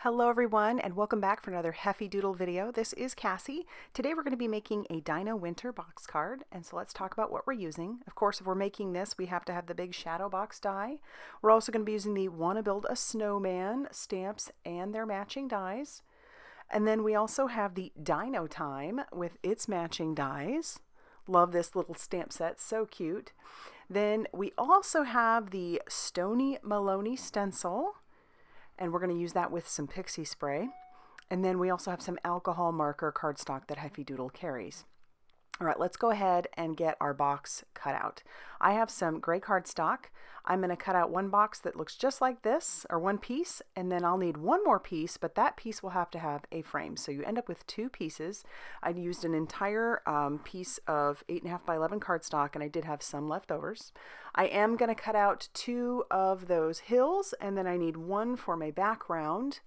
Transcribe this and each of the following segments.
Hello everyone and welcome back for another Heffy Doodle video. This is Cassie. Today we're going to be making a Dino Winter box card, and so let's talk about what we're using. Of course, if we're making this, we have to have the big shadow box die. We're also going to be using the Wanna Build a Snowman stamps and their matching dies. And then we also have the Dino Time with its matching dies. Love this little stamp set, so cute. Then we also have the Stoney Maloney stencil, and we're going to use that with some PIXIE spray. And then we also have some alcohol marker cardstock that Heffy Doodle carries. All right, let's go ahead and get our box cut out. I have some gray cardstock. I'm going to cut out one box that looks just like this, or one piece, and then I'll need one more piece, but that piece will have to have a frame. So you end up with two pieces. I used an entire piece of 8.5 by 11 cardstock, and I did have some leftovers. I am going to cut out two of those hills, and then I need one for my background.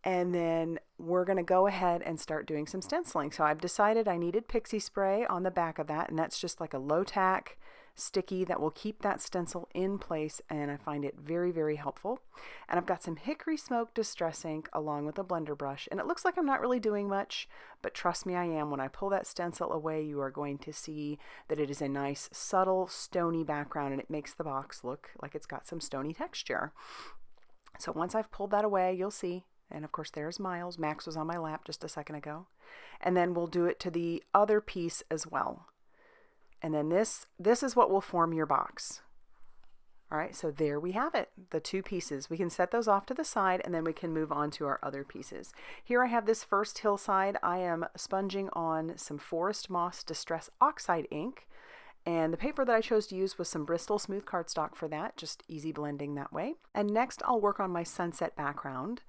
And then we're going to go ahead and start doing some stenciling. So I've decided I needed PIXIE spray on the back of that, and that's just like a low tack sticky that will keep that stencil in place, and I find it very, very helpful. And I've got some Hickory Smoke Distress ink along with a blender brush, and it looks like I'm not really doing much, but trust me, I am. When I pull that stencil away, you are going to see that it is a nice subtle stony background, and it makes the box look like it's got some stony texture. So once I've pulled that away, you'll see. And of course there's Miles. Max was on my lap just a second ago. And then we'll do it to the other piece as well. And then this is what will form your box. All right, so there we have it, the two pieces. We can set those off to the side, and then we can move on to our other pieces. Here I have this first hillside. I am sponging on some Forest Moss Distress Oxide ink. And the paper that I chose to use was some Bristol Smooth Cardstock for that, just easy blending that way. And next I'll work on my sunset background.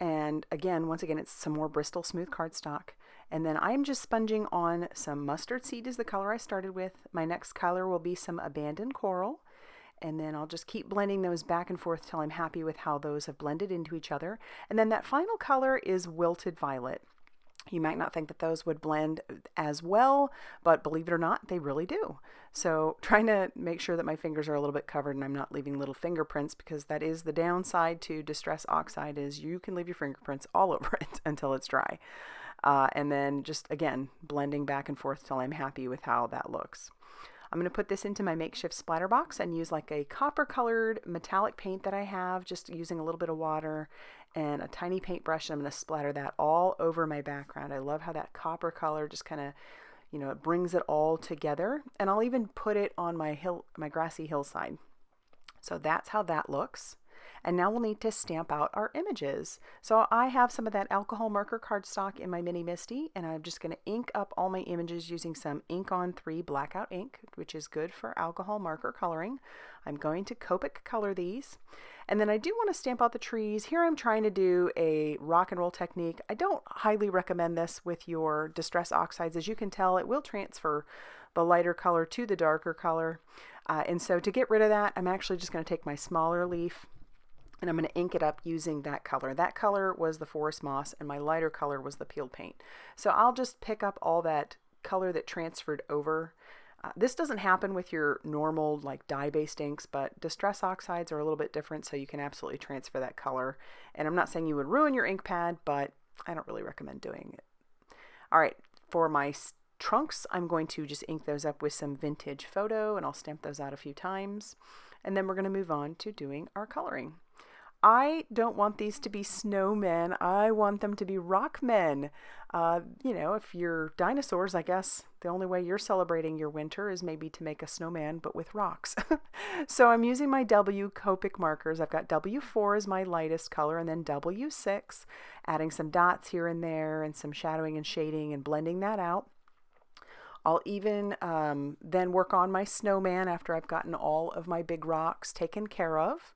And again, once again, it's some more Bristol Smooth Cardstock. And then I'm just sponging on some Mustard Seed is the color I started with. My next color will be some Abandoned Coral. And then I'll just keep blending those back and forth till I'm happy with how those have blended into each other. And then that final color is Wilted Violet. You might not think that those would blend as well, but believe it or not, they really do. So trying to make sure that my fingers are a little bit covered and I'm not leaving little fingerprints, because that is the downside to Distress Oxide, is you can leave your fingerprints all over it until it's dry. And then just, again, blending back and forth till I'm happy with how that looks. I'm going to put this into my makeshift splatter box and use like a copper colored metallic paint that I have, just using a little bit of water and a tiny paintbrush. I'm going to splatter that all over my background. I love how that copper color just kind of, you know, it brings it all together. And I'll even put it on my grassy hillside. So that's how that looks. And now we'll need to stamp out our images. So I have some of that alcohol marker cardstock in my Mini Misty, and I'm just going to ink up all my images using some Ink on 3 Blackout ink, which is good for alcohol marker coloring. I'm going to Copic color these. And then I do want to stamp out the trees. Here I'm trying to do a rock and roll technique. I don't highly recommend this with your Distress Oxides. As you can tell, it will transfer the lighter color to the darker color. And so to get rid of that, I'm actually just going to take my smaller leaf, and I'm going to ink it up using that color. That color was the Forest Moss, and my lighter color was the peeled paint. So I'll just pick up all that color that transferred over. This doesn't happen with your normal like dye-based inks, but Distress Oxides are a little bit different, so you can absolutely transfer that color. And I'm not saying you would ruin your ink pad, but I don't really recommend doing it. All right, for my trunks, I'm going to just ink those up with some Vintage Photo, and I'll stamp those out a few times. And then we're going to move on to doing our coloring. I don't want these to be snowmen. I want them to be rockmen. You know, if you're dinosaurs, I guess the only way you're celebrating your winter is maybe to make a snowman, but with rocks. So I'm using my W Copic markers. I've got W4 as my lightest color, and then W6, adding some dots here and there and some shadowing and shading and blending that out. I'll even then work on my snowman after I've gotten all of my big rocks taken care of.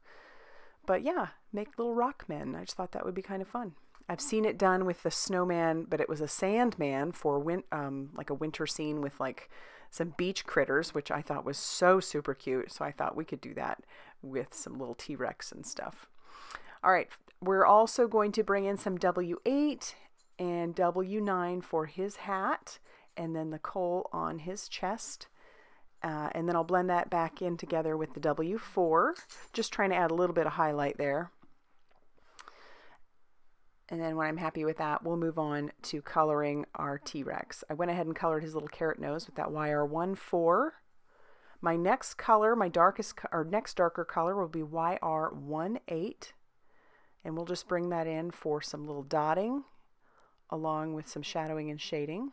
But yeah, make little rock men. I just thought that would be kind of fun. I've seen it done with the snowman, but it was a sandman for like a winter scene with like some beach critters, which I thought was so super cute. So I thought we could do that with some little T-Rex and stuff. All right, we're also going to bring in some W8 and W9 for his hat, and then the coal on his chest. And then I'll blend that back in together with the W4, just trying to add a little bit of highlight there. And then when I'm happy with that, we'll move on to coloring our T-Rex. I went ahead and colored his little carrot nose with that YR14. My next color, my next darker color will be YR18. And we'll just bring that in for some little dotting along with some shadowing and shading.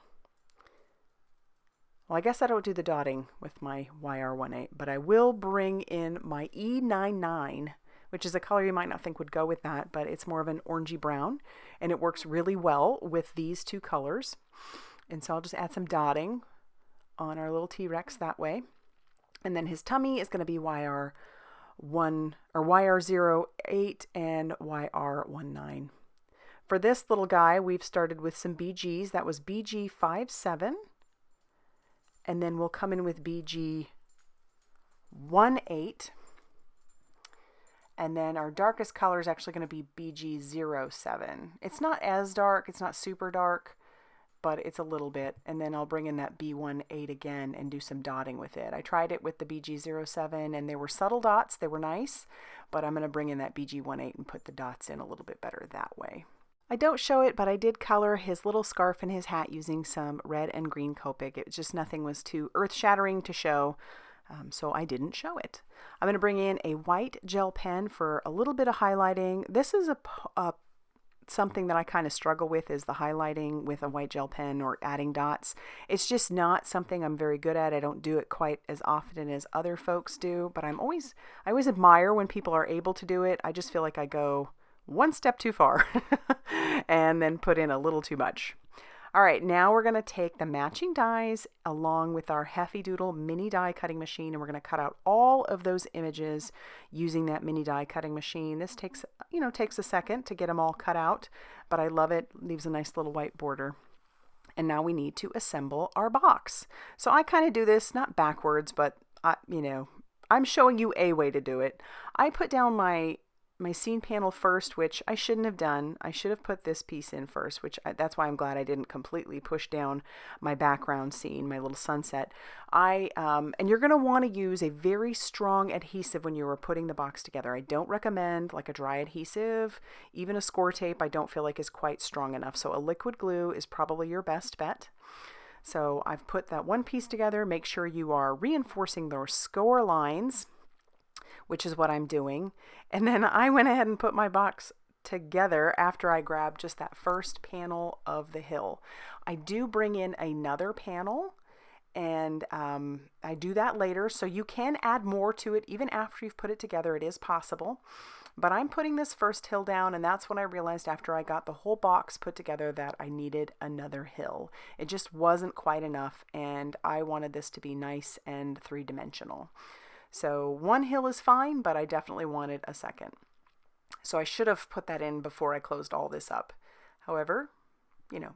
Well, I guess I don't do the dotting with my YR18, but I will bring in my E99, which is a color you might not think would go with that, but it's more of an orangey brown, and it works really well with these two colors. And so I'll just add some dotting on our little T-Rex that way. And then his tummy is going to be YR1 or YR08 and YR19. For this little guy, we've started with some BGs. That was BG57. And then we'll come in with BG18. And then our darkest color is actually going to be BG07. It's not as dark, it's not super dark, but it's a little bit. And then I'll bring in that B18 again and do some dotting with it. I tried it with the BG07 and they were subtle dots, they were nice, but I'm going to bring in that BG18 and put the dots in a little bit better that way. I don't show it, but I did color his little scarf and his hat using some red and green Copic. It was just nothing was too earth-shattering to show. So I didn't show it. I'm going to bring in a white gel pen for a little bit of highlighting. This is something that I kind of struggle with, is the highlighting with a white gel pen or adding dots. It's just not something I'm very good at. I don't do it quite as often as other folks do, but I always admire when people are able to do it. I just feel like I go one step too far and then put in a little too much. All right, now we're going to take the matching dies along with our Heffy Doodle mini die cutting machine, and we're going to cut out all of those images using that mini die cutting machine. This takes a second to get them all cut out, but I love it. Leaves a nice little white border. And now we need to assemble our box. So I kind of do this not backwards, but I'm showing you a way to do it. I put down my scene panel first, which I shouldn't have done. I should have put this piece in first, that's why I'm glad I didn't completely push down my background scene, my little sunset. And you're going to want to use a very strong adhesive when you are putting the box together. I don't recommend like a dry adhesive. Even a score tape I don't feel like is quite strong enough. So a liquid glue is probably your best bet. So I've put that one piece together. Make sure you are reinforcing those score lines, which is what I'm doing. And then I went ahead and put my box together after I grabbed just that first panel of the hill. I do bring in another panel, and I do that later, so you can add more to it even after you've put it together. It is possible. But I'm putting this first hill down, and that's when I realized after I got the whole box put together that I needed another hill. It just wasn't quite enough, and I wanted this to be nice and three-dimensional. So one hill is fine, but I definitely wanted a second. So I should have put that in before I closed all this up. However,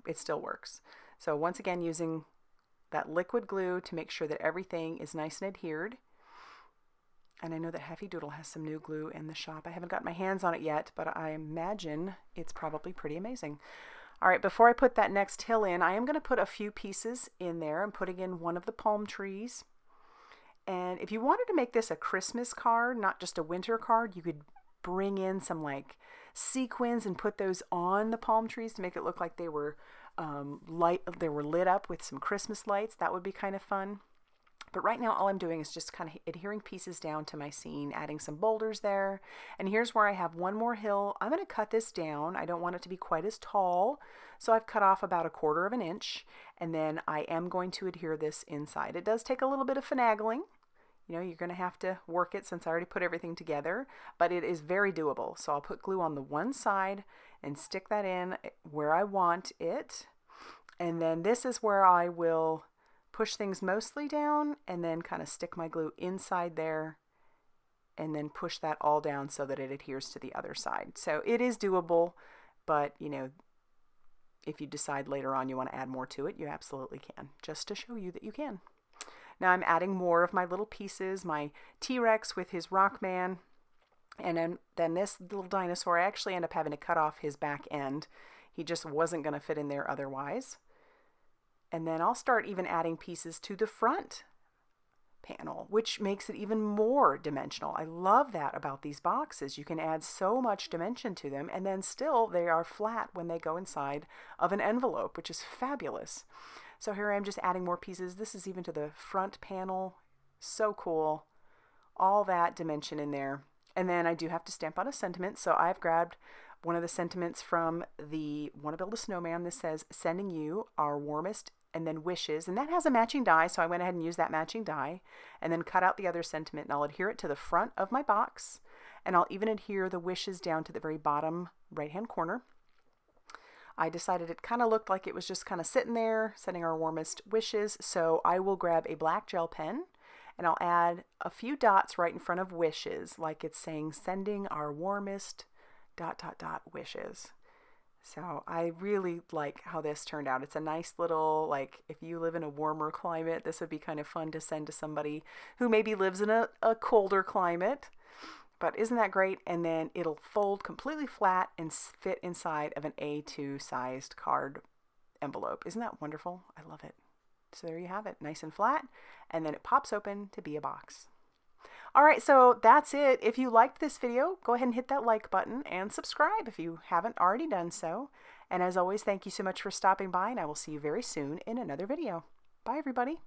it still works. So once again, using that liquid glue to make sure that everything is nice and adhered. And I know that Heffy Doodle has some new glue in the shop. I haven't got my hands on it yet, but I imagine it's probably pretty amazing. All right, before I put that next hill in, I am going to put a few pieces in there. I'm putting in one of the palm trees. And if you wanted to make this a Christmas card, not just a winter card, you could bring in some like sequins and put those on the palm trees to make it look like they were lit up with some Christmas lights. That would be kind of fun. But right now all I'm doing is just kind of adhering pieces down to my scene, adding some boulders there. And here's where I have one more hill. I'm going to cut this down. I don't want it to be quite as tall, so I've cut off about 1/4 inch, and then I am going to adhere this inside. It does take a little bit of finagling. You're going to have to work it since I already put everything together, but it is very doable. So I'll put glue on the one side and stick that in where I want it. And then this is where I will push things mostly down and then kind of stick my glue inside there and then push that all down so that it adheres to the other side. So it is doable, but if you decide later on you want to add more to it, you absolutely can, just to show you that you can. Now I'm adding more of my little pieces, my T-Rex with his Rockman, and then this little dinosaur. I actually end up having to cut off his back end. He just wasn't going to fit in there otherwise. And then I'll start even adding pieces to the front panel, which makes it even more dimensional. I love that about these boxes. You can add so much dimension to them, and then still they are flat when they go inside of an envelope, which is fabulous. So here I am just adding more pieces. This is even to the front panel. So cool. All that dimension in there. And then I do have to stamp out a sentiment, so I've grabbed one of the sentiments from the Want to Build a Snowman. This says, sending you our warmest, and then wishes, and that has a matching die, so I went ahead and used that matching die, and then cut out the other sentiment, and I'll adhere it to the front of my box, and I'll even adhere the wishes down to the very bottom right hand corner. I decided it kind of looked like it was just kind of sitting there, sending our warmest wishes, so I will grab a black gel pen, and I'll add a few dots right in front of wishes, like it's saying, sending our warmest ... wishes. So I really like how this turned out. It's a nice little, like, if you live in a warmer climate, this would be kind of fun to send to somebody who maybe lives in a colder climate. But isn't that great? And then it'll fold completely flat and fit inside of an A2 sized card envelope. Isn't that wonderful? I love it. So there you have it, nice and flat, and then it pops open to be a box. All right, so that's it. If you liked this video, go ahead and hit that like button and subscribe if you haven't already done so. And as always, thank you so much for stopping by, and I will see you very soon in another video. Bye, everybody.